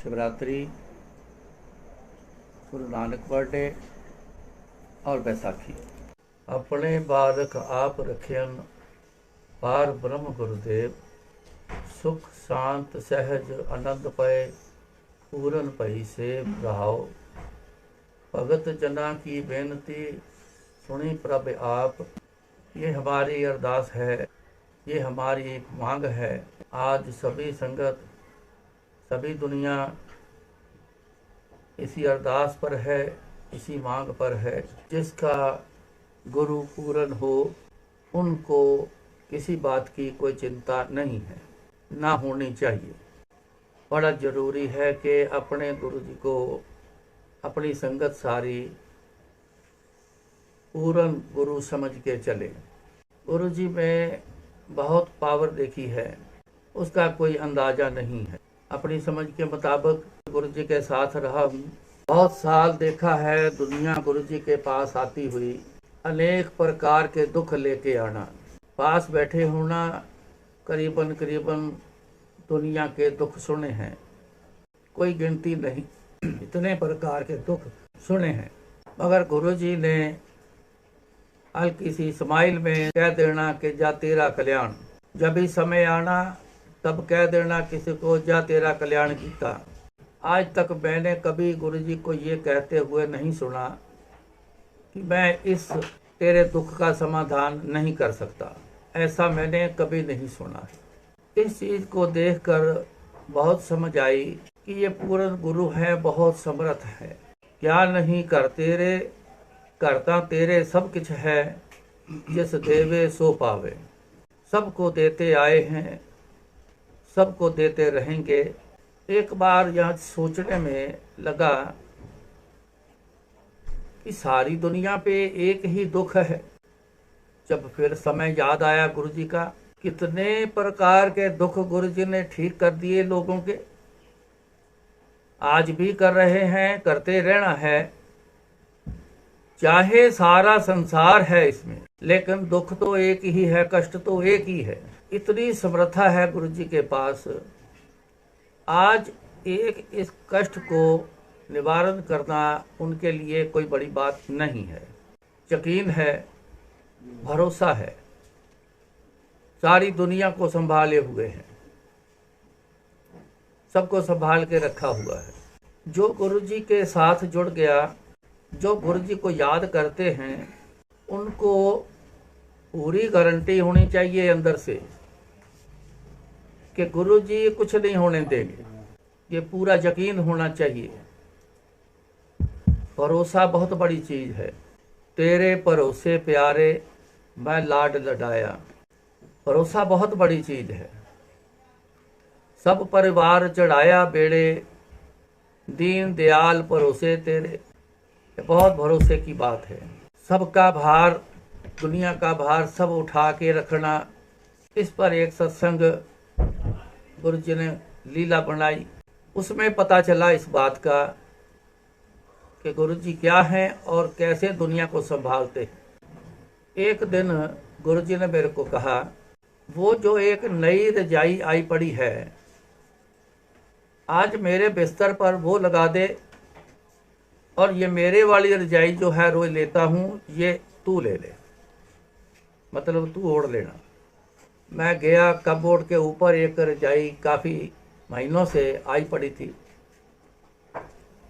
Shivratri, Guru Nanak birthday और बैसाखी। अपने बालक आप रखियन, पार ब्रह्म गुरुदेव। सुख शांत सहज आनंद पय, पूरन पई से रहाओ। भगत जना की बेनती, सुनी प्रभ आप। ये हमारी अरदास है, ये हमारी एक मांग है। आज सभी संगत, सभी दुनिया इसी अरदास पर है, इसी मांग पर है। जिसका गुरु पूरन हो, उनको किसी बात की कोई चिंता नहीं है, ना होनी चाहिए। बड़ा ज़रूरी है कि अपने गुरु जी को, अपनी संगत सारी पूरन गुरु समझ के चले। गुरु जी में बहुत पावर देखी है, उसका कोई अंदाज़ा नहीं है। अपनी समझ के मुताबिक गुरु जी के साथ रहा हूँ। बहुत साल देखा है दुनिया गुरु जी के पास आती हुई, अनेक प्रकार के दुख लेके आना, पास बैठे होना। करीबन करीबन दुनिया के दुख सुने हैं, कोई गिनती नहीं, इतने प्रकार के दुख सुने हैं। मगर गुरु जी ने हल्की सी स्माइल में कह देना कि जा तेरा कल्याण। जब भी समय आना तब कह देना किसी को, जा तेरा कल्याण कीता। आज तक मैंने कभी गुरु जी को ये कहते हुए नहीं सुना कि मैं इस तेरे दुख का समाधान नहीं कर सकता। ऐसा मैंने कभी नहीं सुना। इस चीज़ को देखकर बहुत समझ आई कि ये पूर्ण गुरु है, बहुत समर्थ है। क्या नहीं कर तेरे, करता तेरे सब कुछ है। जिस देवे सो पावे, सबको देते आए हैं, सबको देते रहेंगे। एक बार यह सोचने में लगा कि सारी दुनिया पे एक ही दुख है। जब फिर समय याद आया गुरु जी का, कितने प्रकार के दुख गुरु जी ने ठीक कर दिए लोगों के। आज भी कर रहे हैं, करते रहना है। चाहे सारा संसार है इसमें, लेकिन दुख तो एक ही है, कष्ट तो एक ही है। इतनी समर्था है गुरु जी के पास। आज एक इस कष्ट को निवारण करना उनके लिए कोई बड़ी बात नहीं है। यकीन है, भरोसा है, सारी दुनिया को संभाले हुए हैं, सबको संभाल के रखा हुआ है। जो गुरु जी के साथ जुड़ गया, जो गुरु जी को याद करते हैं, उनको पूरी गारंटी होनी चाहिए अंदर से कि गुरु जी कुछ नहीं होने देंगे। ये पूरा यकीन होना चाहिए। भरोसा बहुत बड़ी चीज़ है। तेरे भरोसे प्यारे, मैं लाड लडाया। भरोसा बहुत बड़ी चीज़ है। सब परिवार चढ़ाया बेड़े, दीन दयाल भरोसे तेरे। बहुत भरोसे की बात है। सबका भार, दुनिया का भार सब उठा के रखना। इस पर एक सत्संग गुरु जी ने लीला बनाई, उसमें पता चला इस बात का कि गुरु जी क्या हैं और कैसे दुनिया को संभालते हैं। एक दिन गुरु जी ने मेरे को कहा, वो जो एक नई रजाई आई पड़ी है, आज मेरे बिस्तर पर वो लगा दे, और ये मेरे वाली रजाई जो है रोज लेता हूँ, ये तू ले ले, मतलब तू ओढ़ लेना। मैं गया, कपबोर्ड के ऊपर एक रजाई काफ़ी महीनों से आई पड़ी थी,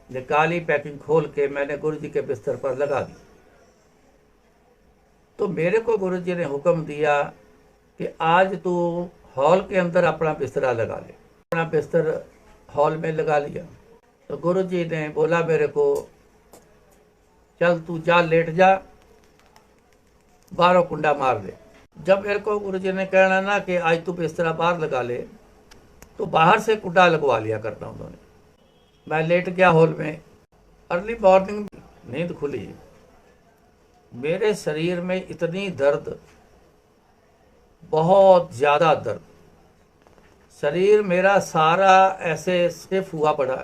निकाली, पैकिंग खोल के मैंने गुरु जी के बिस्तर पर लगा दी। तो मेरे को गुरु जी ने हुक्म दिया कि आज तू हॉल के अंदर अपना बिस्तरा लगा ले। अपना बिस्तर हॉल में लगा लिया। तो गुरु जी ने बोला मेरे को, चल तू जा, लेट जा, बाहरों कुंडा मार दे। जब मेरे को गुरु जी ने कहना ना कि आज तू बिस्तरा बाहर लगा ले, तो बाहर से कुंडा लगवा लिया करता उन्होंने। मैं लेट गया हॉल में। अर्ली मॉर्निंग नींद खुली, मेरे शरीर में इतनी दर्द, बहुत ज़्यादा दर्द, शरीर मेरा सारा ऐसे स्टिफ हुआ पड़ा।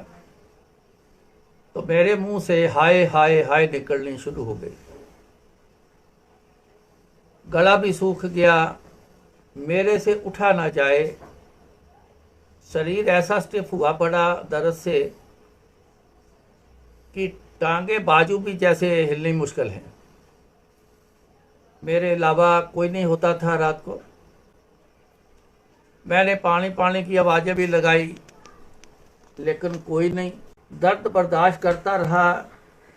तो मेरे मुंह से हाय हाय हाय निकलनी शुरू हो गई। गला भी सूख गया, मेरे से उठा ना जाए, शरीर ऐसा स्टिफ हुआ पड़ा दर्द से कि टांगे बाजू भी जैसे हिलनी मुश्किल है। मेरे अलावा कोई नहीं होता था रात को। मैंने पानी पानी की आवाज़ें भी लगाई, लेकिन कोई नहीं। दर्द बर्दाश्त करता रहा।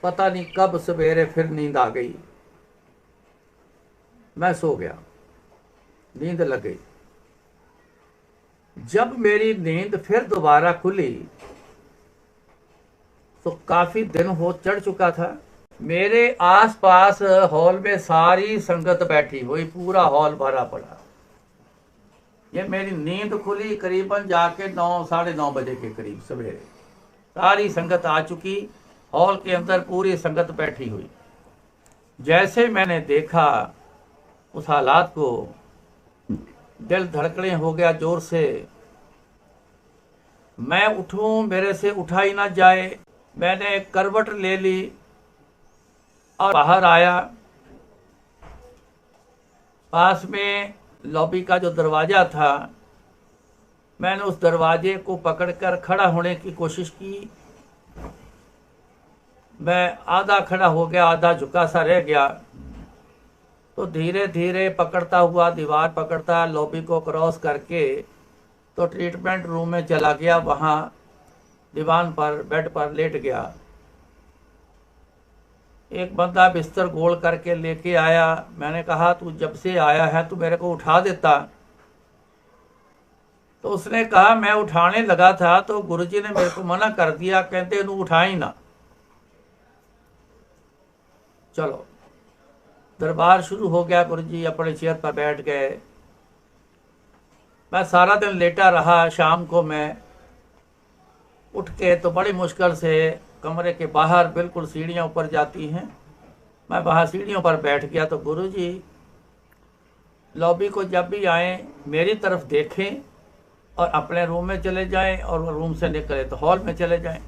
पता नहीं कब सवेरे फिर नींद आ गई। मैं सो गया, नींद लग गई। जब मेरी नींद फिर दोबारा खुली तो काफी दिन हो चढ़ चुका था। मेरे आसपास हॉल में सारी संगत बैठी हुई, पूरा हॉल भरा पड़ा। ये मेरी नींद खुली करीबन जाके 9 साढ़े 9 बजे के करीब सवेरे। सारी संगत आ चुकी, हॉल के अंदर पूरी संगत बैठी हुई। जैसे मैंने देखा उस हालात को, दिल धड़कने हो गया जोर से। मैं उठूं, मेरे से उठा ही ना जाए। मैंने एक करवट ले ली और बाहर आया। पास में लॉबी का जो दरवाज़ा था, मैंने उस दरवाजे को पकड़कर खड़ा होने की कोशिश की। मैं आधा खड़ा हो गया, आधा झुका सा रह गया। तो धीरे धीरे पकड़ता हुआ, दीवार पकड़ता, लॉबी को क्रॉस करके तो ट्रीटमेंट रूम में चला गया। वहाँ दीवान पर, बेड पर लेट गया। एक बंदा बिस्तर गोल करके लेके आया। मैंने कहा तू जब से आया है तू मेरे को उठा देता। तो उसने कहा मैं उठाने लगा था तो गुरुजी ने मेरे को मना कर दिया, कहते तू उठा ही ना। चलो, दरबार शुरू हो गया। गुरुजी अपने चेयर पर बैठ गए। मैं सारा दिन लेटा रहा। शाम को मैं उठ के तो बड़ी मुश्किल से कमरे के बाहर, बिल्कुल सीढ़ियों ऊपर जाती हैं, मैं वहाँ सीढ़ियों पर बैठ गया। तो गुरुजी लॉबी को जब भी आए मेरी तरफ देखें और अपने रूम में चले जाएं, और रूम से निकले तो हॉल में चले जाएं।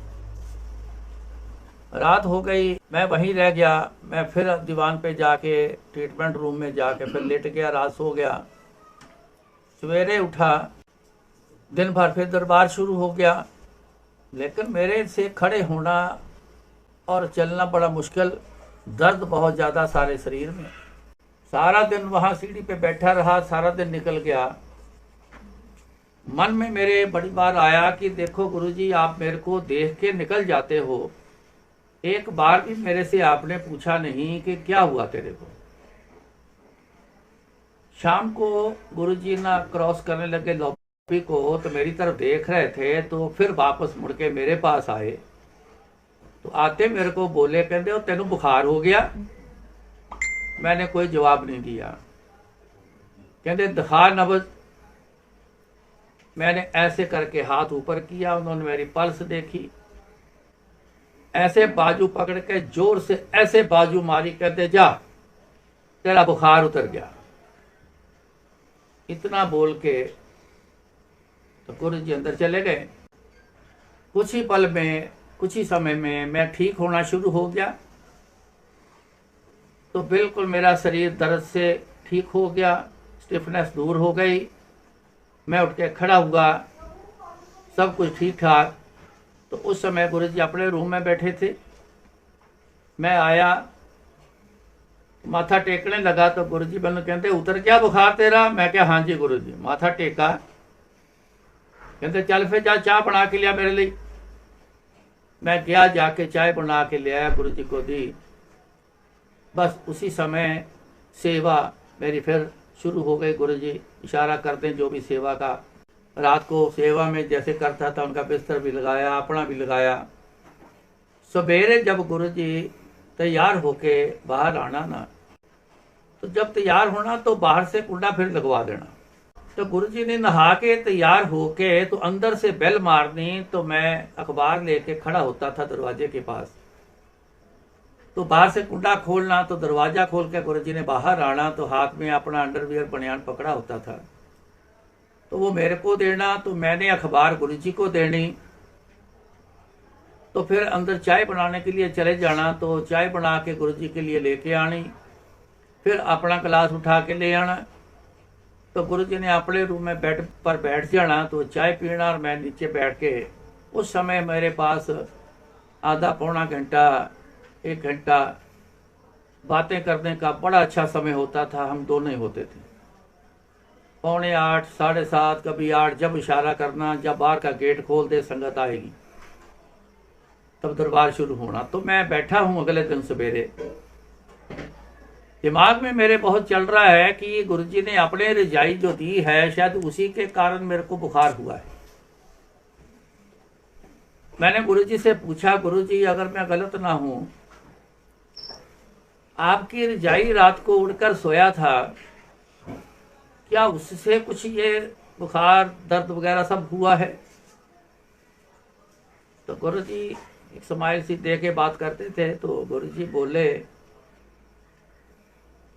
रात हो गई, मैं वहीं रह गया। मैं फिर दीवान पे जाके ट्रीटमेंट रूम में जाके फिर लेट गया, रात सो गया। सवेरे उठा, दिन भर फिर दरबार शुरू हो गया। लेकिन मेरे से खड़े होना और चलना बड़ा मुश्किल, दर्द बहुत ज़्यादा सारे शरीर में। सारा दिन वहाँ सीढ़ी पे बैठा रहा, सारा दिन निकल गया। मन में मेरे बड़ी बार आया कि देखो गुरुजी, आप मेरे को देख के निकल जाते हो, एक बार भी मेरे से आपने पूछा नहीं कि क्या हुआ तेरे को। शाम को गुरुजी ना क्रॉस करने लगे लॉबी को, तो मेरी तरफ देख रहे थे। तो फिर वापस मुड़ के मेरे पास आए। तो आते मेरे को बोले, कहते हो तेनू बुखार हो गया। मैंने कोई जवाब नहीं दिया। कहते दिखा नब्ज। मैंने ऐसे करके हाथ ऊपर किया, उन्होंने मेरी पल्स देखी, ऐसे बाजू पकड़ के जोर से ऐसे बाजू मारी, कहते जा तेरा बुखार उतर गया। इतना बोल के तो गुरुजी अंदर चले गए। कुछ ही पल में, कुछ ही समय में मैं ठीक होना शुरू हो गया। तो बिल्कुल मेरा शरीर दर्द से ठीक हो गया, स्टिफनेस दूर हो गई। मैं उठ के खड़ा हुआ, सब कुछ ठीक ठाक। तो उस समय गुरुजी अपने रूम में बैठे थे। मैं आया, माथा टेकने लगा तो गुरुजी मैंने कहते उतर गया बुखार तेरा। मैं क्या हाँ जी गुरुजी। माथा टेका, कहते चल फिर जा चाय बना के लिया मेरे लिए। मैं गया, जाके चाय बना के ले आया, गुरुजी को दी। बस उसी समय सेवा मेरी फिर शुरू हो गई। गुरुजी इशारा करते हैं जो भी सेवा का, रात को सेवा में जैसे करता था उनका बिस्तर भी लगाया, अपना भी लगाया। सवेरे जब गुरुजी तैयार होके बाहर आना ना, तो जब तैयार होना तो बाहर से कुंडा फिर लगवा देना। तो गुरुजी ने नहा के तैयार होके तो अंदर से बेल मारनी, तो मैं अखबार लेके खड़ा होता था दरवाजे के पास। तो बाहर से कुंडा खोलना, तो दरवाजा खोल के गुरुजी ने बाहर आना, तो हाथ में अपना अंडरवियर बनियान पकड़ा होता था। तो वो मेरे को देना, तो मैंने अखबार गुरुजी को देनी। तो फिर अंदर चाय बनाने के लिए चले जाना, तो चाय बना के गुरुजी के लिए लेके आनी। फिर अपना गिलास उठा के ले आना। तो गुरु जी ने अपने रूम में बेड पर बैठ जाना, तो चाय पीना और मैं नीचे बैठ के, उस समय मेरे पास आधा पौना घंटा 1 घंटा बातें करने का बड़ा अच्छा समय होता था। हम दोनों ही होते थे। 7:45, 7:30, कभी 8, जब इशारा करना, जब बाहर का गेट खोल दे संगत आएगी, तब दरबार शुरू होना। तो मैं बैठा हूँ अगले दिन सवेरे, दिमाग में मेरे बहुत चल रहा है कि गुरु जी ने अपने रजाई जो दी है, शायद उसी के कारण मेरे को बुखार हुआ है। मैंने गुरु जी से पूछा, गुरु जी अगर मैं गलत ना हूं, आपकी रजाई रात को उड़कर सोया था, क्या उससे कुछ ये बुखार दर्द वगैरह सब हुआ है? तो गुरु जी एक स्माइल सी दे के बात करते थे। तो गुरु जी बोले,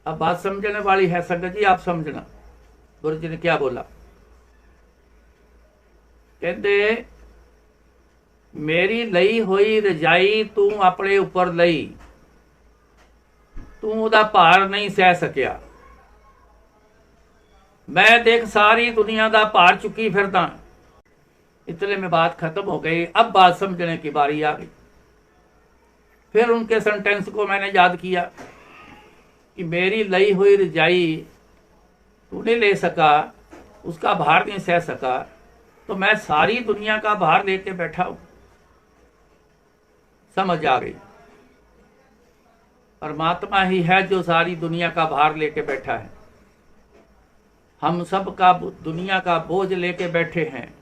अब बात समझने वाली है संगत जी, आप समझना। गुरु जी ने क्या बोला? कहते, मेरी लई हुई रजाई तू अपने ऊपर लई, तू उहदा भार नहीं सह सकिया। मैं देख सारी दुनिया का भार चुकी फिरदा। इतने में बात खत्म हो गई। अब बात समझने की बारी आ गई। फिर उनके सेंटेंस को मैंने याद किया कि मेरी लई हुई रजाई तू नहीं ले सका, उसका भार नहीं सह सका, तो मैं सारी दुनिया का भार लेके बैठा हूं। समझ आ गई, परमात्मा ही है जो सारी दुनिया का भार लेके बैठा है। हम सब का दुनिया का बोझ लेके बैठे हैं।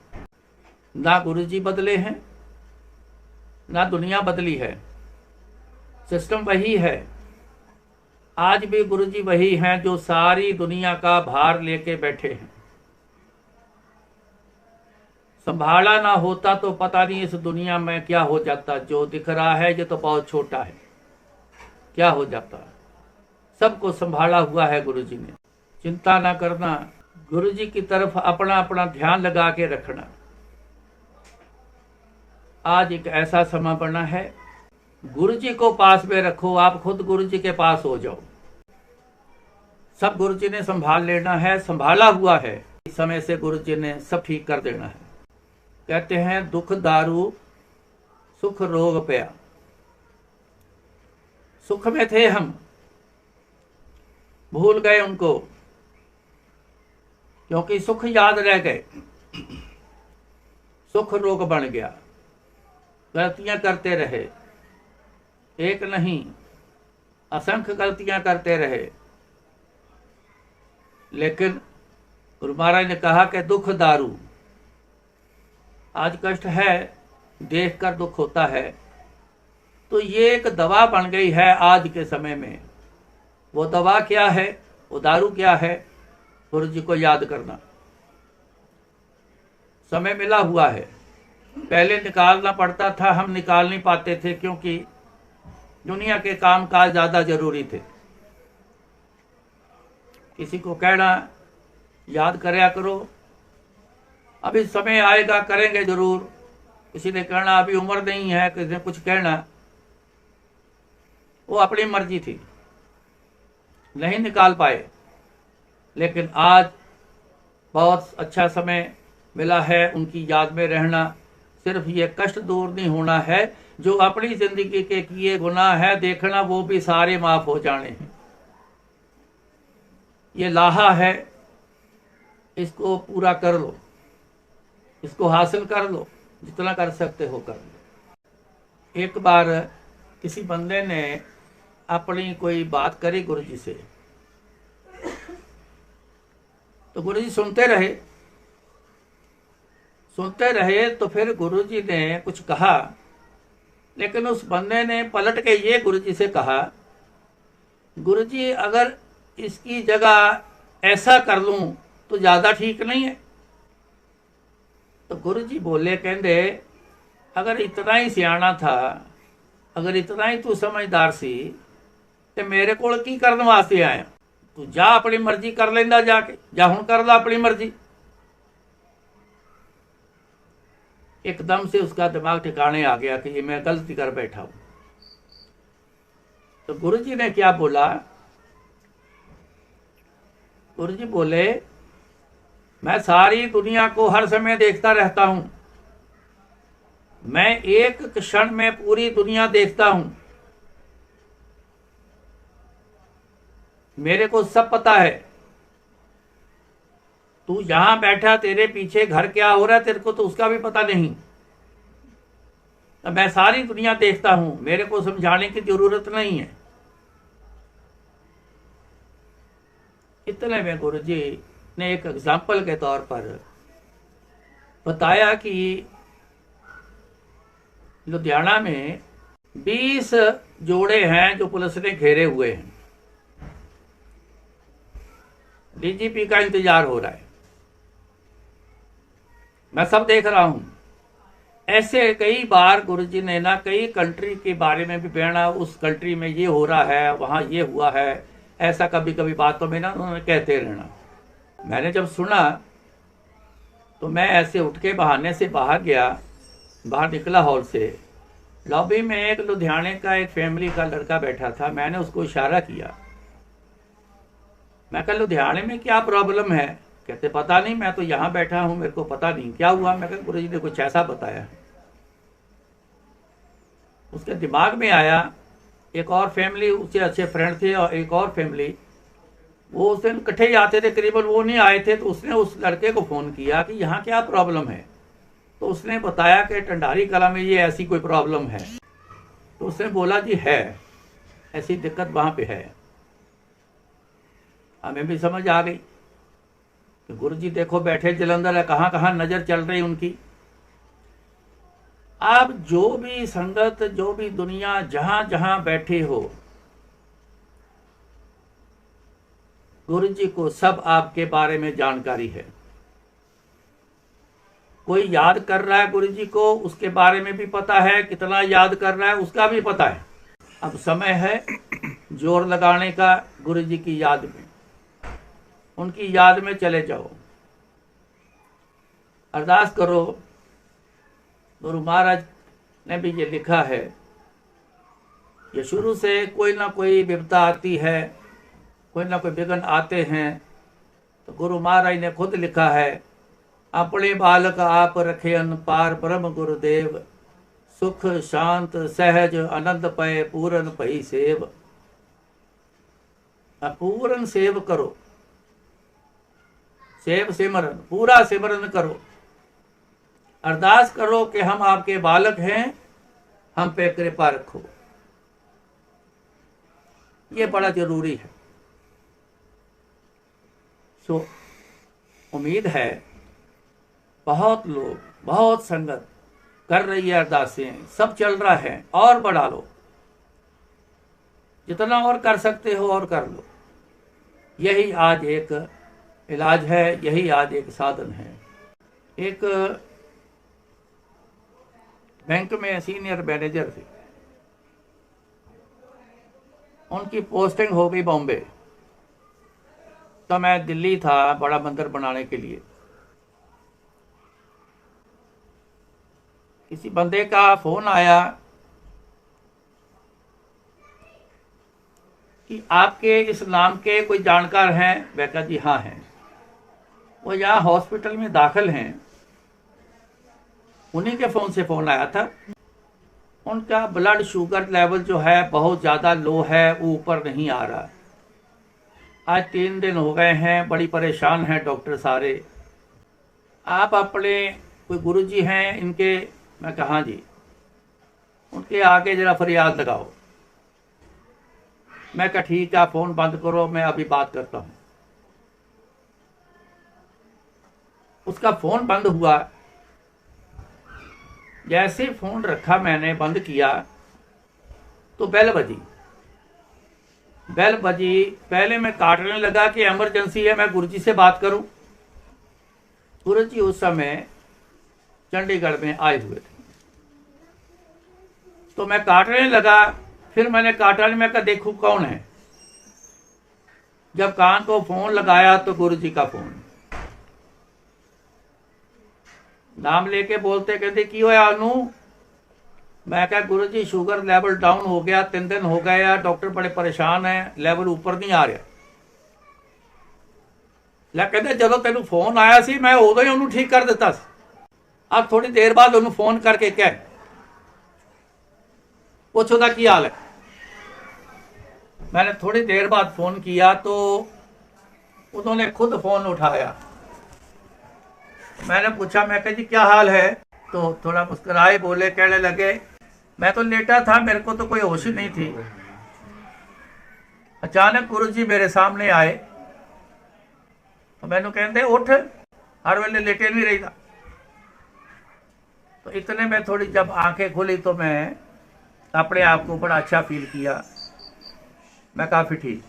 ना गुरु जी बदले हैं, ना दुनिया बदली है, सिस्टम वही है। आज भी गुरु जी वही हैं जो सारी दुनिया का भार लेके बैठे हैं। संभाला ना होता तो पता नहीं इस दुनिया में क्या हो जाता। जो दिख रहा है ये तो बहुत छोटा है, क्या हो जाता। सबको संभाला हुआ है गुरु जी ने। चिंता ना करना, गुरु जी की तरफ अपना अपना ध्यान लगा के रखना। आज एक ऐसा समय बना है, गुरु जी को पास में रखो, आप खुद गुरु जी के पास हो जाओ। सब गुरु जी ने संभाल लेना है, संभाला हुआ है। इस समय से गुरु जी ने सब ठीक कर देना है। कहते हैं, दुख दारू सुख रोग पया। सुख में थे हम, भूल गए उनको, क्योंकि सुख याद रह गए। सुख रोग बन गया। गलतियां करते रहे, एक नहीं असंख्य गलतियां करते रहे, लेकिन गुरु महाराज ने कहा कि दुख दारू, आज कष्ट है, देख कर दुख होता है, तो ये एक दवा बन गई है आज के समय में। वो दवा क्या है, वो दारू क्या है? गुरु जी को याद करना। समय मिला हुआ है, पहले निकालना पड़ता था, हम निकाल नहीं पाते थे क्योंकि दुनिया के काम काज ज्यादा जरूरी थे। किसी को कहना याद करया करो, अभी समय आएगा करेंगे जरूर। किसी ने कहना अभी उम्र नहीं है, किसी ने कुछ कहना, वो अपनी मर्जी थी, नहीं निकाल पाए। लेकिन आज बहुत अच्छा समय मिला है उनकी याद में रहना। सिर्फ ये कष्ट दूर नहीं होना है, जो अपनी जिंदगी के किए गुनाह है देखना, वो भी सारे माफ हो जाने हैं। ये लाहा है, इसको पूरा कर लो, इसको हासिल कर लो, जितना कर सकते हो कर लो। एक बार किसी बंदे ने अपनी कोई बात करी गुरु जी से, तो गुरु जी सुनते रहे। तो फिर गुरु जी ने कुछ कहा, लेकिन उस बंदे ने पलट के ये गुरु जी से कहा, गुरु जी अगर इसकी जगह ऐसा कर लूं तो ज्यादा ठीक नहीं है? तो गुरु जी बोले, कहते अगर इतना ही सियाना था, अगर इतना ही तू समझदार सी, तो मेरे को की करने वास्ते आया? तू जा अपनी मर्जी कर लेंदा, जाके जा हुण कर ला अपनी मर्जी। एकदम से उसका दिमाग ठिकाने आ गया कि ये मैं गलती कर बैठा हूं। तो गुरु जी ने क्या बोला? गुरु जी बोले, मैं सारी दुनिया को हर समय देखता रहता हूं। मैं एक क्षण में पूरी दुनिया देखता हूं। मेरे को सब पता है। तू यहां बैठा, तेरे पीछे घर क्या हो रहा है तेरे को तो उसका भी पता नहीं। मैं सारी दुनिया देखता हूं, मेरे को समझाने की जरूरत नहीं है। इतने में गुरु जी ने एक एग्जाम्पल के तौर पर बताया कि लुधियाना में 20 जोड़े हैं जो पुलिस ने घेरे हुए हैं। डीजीपी का इंतजार हो रहा है, मैं सब देख रहा हूं। ऐसे कई बार गुरुजी ने ना कई कंट्री के बारे में भी बयाना, उस कंट्री में ये हो रहा है, वहां ये हुआ है, ऐसा कभी कभी बातों में ना उन्होंने कहते रहना। मैंने जब सुना तो मैं ऐसे उठ के बहाने से बाहर निकला हॉल से। लॉबी में एक लुधियाने का एक फैमिली का लड़का बैठा था। मैंने उसको इशारा किया, मैं कहा लुधियाने में क्या प्रॉब्लम है? कहते पता नहीं, मैं तो यहाँ बैठा हूँ, मेरे को पता नहीं क्या हुआ। मैं कहा गुरुजी ने कुछ ऐसा बताया। उसके दिमाग में आया, एक और फैमिली, उससे अच्छे फ्रेंड थे, और एक और फैमिली, वो उस दिन इकट्ठे ही आते थे करीबन, वो नहीं आए थे। तो उसने उस लड़के को फ़ोन किया कि यहाँ क्या प्रॉब्लम है। तो उसने बताया कि टंडारी कला में ये ऐसी कोई प्रॉब्लम है। तो उसने बोला जी है, ऐसी दिक्कत वहाँ पे है। हमें भी समझ आ गई कि गुरुजी देखो बैठे जलंधर है, कहाँ कहाँ नज़र चल रही उनकी। आप जो भी संगत, जो भी दुनिया, जहां जहां बैठे हो, गुरुजी को सब आपके बारे में जानकारी है। कोई याद कर रहा है गुरुजी को, उसके बारे में भी पता है, कितना याद कर रहा है उसका भी पता है। अब समय है जोर लगाने का गुरुजी की याद में, उनकी याद में चले जाओ, अरदास करो। गुरु महाराज ने भी ये लिखा है, ये शुरू से कोई ना कोई विपदा आती है, कोई ना कोई विघ्न आते हैं। तो गुरु महाराज ने खुद लिखा है, अपने बालक आप रखे अन पार परम गुरुदेव, सुख शांत सहज आनंद पय पूरन भई सेव। पूरन सेव करो, सेव सिमरन, पूरा सिमरन करो। अरदास करो कि हम आपके बालक हैं, हम पे कृपा रखो। ये बड़ा जरूरी है। सो उम्मीद है बहुत लोग, बहुत संगत कर रही है अरदासें, सब चल रहा है, और बढ़ा लो, जितना और कर सकते हो और कर लो। यही आज एक इलाज है, यही आज एक साधन है। एक बैंक में सीनियर मैनेजर थे, उनकी पोस्टिंग हो गई बॉम्बे। तो मैं दिल्ली था बड़ा मंदिर बनाने के लिए। किसी बंदे का फोन आया कि आपके इस नाम के कोई जानकार हैं? मैं कहा जी हाँ हैं, वो यहाँ हॉस्पिटल में दाखिल हैं। उन्हीं के फ़ोन से फ़ोन आया था। उनका ब्लड शुगर लेवल जो है बहुत ज़्यादा लो है, वो ऊपर नहीं आ रहा। आज 3 दिन हो गए हैं, बड़ी परेशान हैं डॉक्टर सारे। आप अपने कोई गुरुजी हैं इनके? मैं कहा जी। उनके आगे ज़रा फरियाद लगाओ। मैं कहा ठीक है, फ़ोन बंद करो, मैं अभी बात करता हूँ। उसका फ़ोन बंद हुआ। जैसे फोन रखा मैंने, बंद किया, तो बेल बजी। पहले मैं काटने लगा कि इमरजेंसी है, मैं गुरुजी से बात करूं। गुरुजी उस समय चंडीगढ़ में आए हुए थे। तो मैं काटने लगा, फिर मैंने काटा नहीं, मैं कहा देखूं कौन है। जब कान को फोन लगाया तो गुरुजी का फोन। नाम लेके बोलते, कहते की होया अनु? मैं कहा गुरुजी शुगर लेवल डाउन हो गया, 3 दिन हो गए, डॉक्टर बड़े परेशान हैं, लेवल ऊपर नहीं आ रहा। ਲੈ ਕਹਿੰਦੇ ਜਦੋਂ ਤੈਨੂੰ ਫੋਨ ਆਇਆ ਸੀ ਮੈਂ ਉਦੋਂ ਹੀ ਉਹਨੂੰ ਠੀਕ ਕਰ ਦਿੱਤਾ ਸੀ। अब थोड़ी देर बाद उन्होंने फोन करके कह पूछो था की हाल है। मैंने थोड़ी देर बाद फोन किया तो उन्होंने खुद फोन उठाया। मैंने पूछा, मैं कहा जी क्या हाल है, तो थोड़ा मुस्कुराए, बोले, कहने लगे मैं तो लेटा था, मेरे को तो कोई होश ही नहीं थी। अचानक गुरु जी मेरे सामने आए तो मैंने कहते उठ, हर वेले लेटे नहीं रही था। तो इतने में थोड़ी जब आंखें खुली तो मैं अपने आप को बड़ा अच्छा फील किया, मैं काफ़ी ठीक।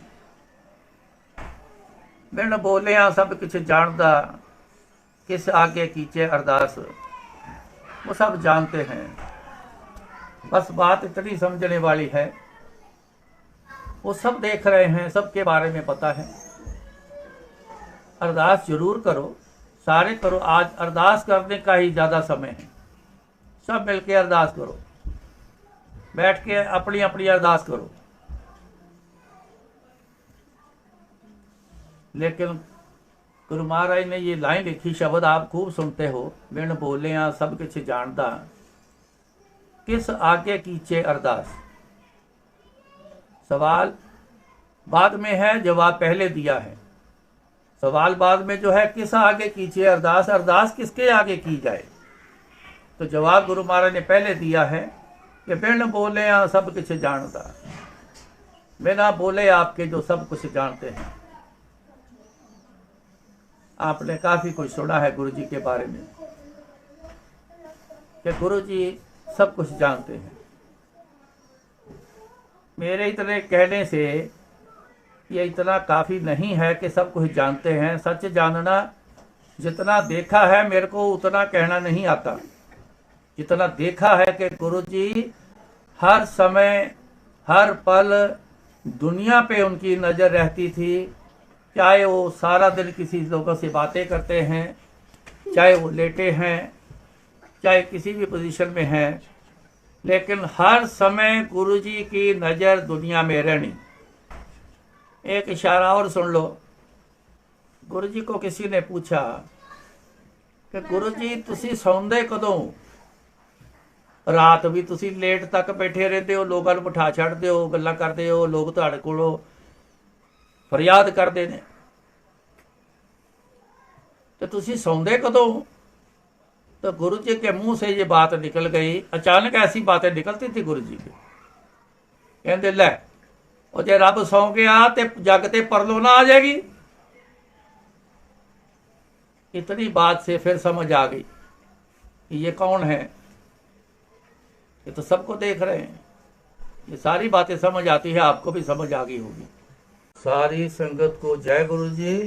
मैंने बोले हाँ सब कुछ जानता, किस आगे कीचे अरदास, वो सब जानते हैं, बस बात इतनी समझने वाली है, वो सब देख रहे हैं, सबके बारे में पता है। अरदास जरूर करो, सारे करो। आज अरदास करने का ही ज़्यादा समय है, सब मिलके अरदास करो, बैठ के अपनी अपनी अरदास करो। लेकिन गुरु महाराज ने ये लाइन लिखी, शब्द आप खूब सुनते हो, बिन बोले हाँ सब कुछ जानता, किस आगे कीचे अरदास। सवाल बाद में है, जवाब पहले दिया है। सवाल बाद में जो है, किस आगे कीजिए अरदास, अरदास किसके आगे की जाए, तो जवाब गुरु महाराज ने पहले दिया है कि बिन बोले हाँ सब कुछ जानता, बिना बोले आपके जो सब कुछ जानते हैं। आपने काफी कुछ सुना है गुरु जी के बारे में कि गुरु जी सब कुछ जानते हैं। मेरे इतने कहने से ये इतना काफ़ी नहीं है कि सब कुछ जानते हैं। सच जानना, जितना देखा है मेरे को उतना कहना नहीं आता। जितना देखा है कि गुरु जी हर समय हर पल दुनिया पे उनकी नज़र रहती थी, चाहे वो सारा दिन किसी लोगों से बातें करते हैं, चाहे वो लेटे हैं, चाहे किसी भी पोजीशन में हैं, लेकिन हर समय गुरु जी की नज़र दुनिया में रहनी। एक इशारा और सुन लो। गुरु जी को किसी ने पूछा कि गुरु जी तुसी सौंदे कदों, रात भी तुसी लेट तक बैठे रहते हो, लोगों को बिठा छड़ते हो, गल्लां करते हो, लोग तुहाडे कोलों फरियाद करते हैं, तो तुसी सौंदे कदों। तो गुरु जी के मुंह से ये बात निकल गई। अचानक ऐसी बातें निकलती थी गुरु जी की। कहते लै और जे रब सौ गया तो जग ते परलो ना आ जाएगी। इतनी बात से फिर समझ आ गई कि ये कौन है, ये तो सबको देख रहे हैं। ये सारी बातें समझ आती है, आपको भी समझ आ गई होगी। सारी संगत को जय गुरु जी।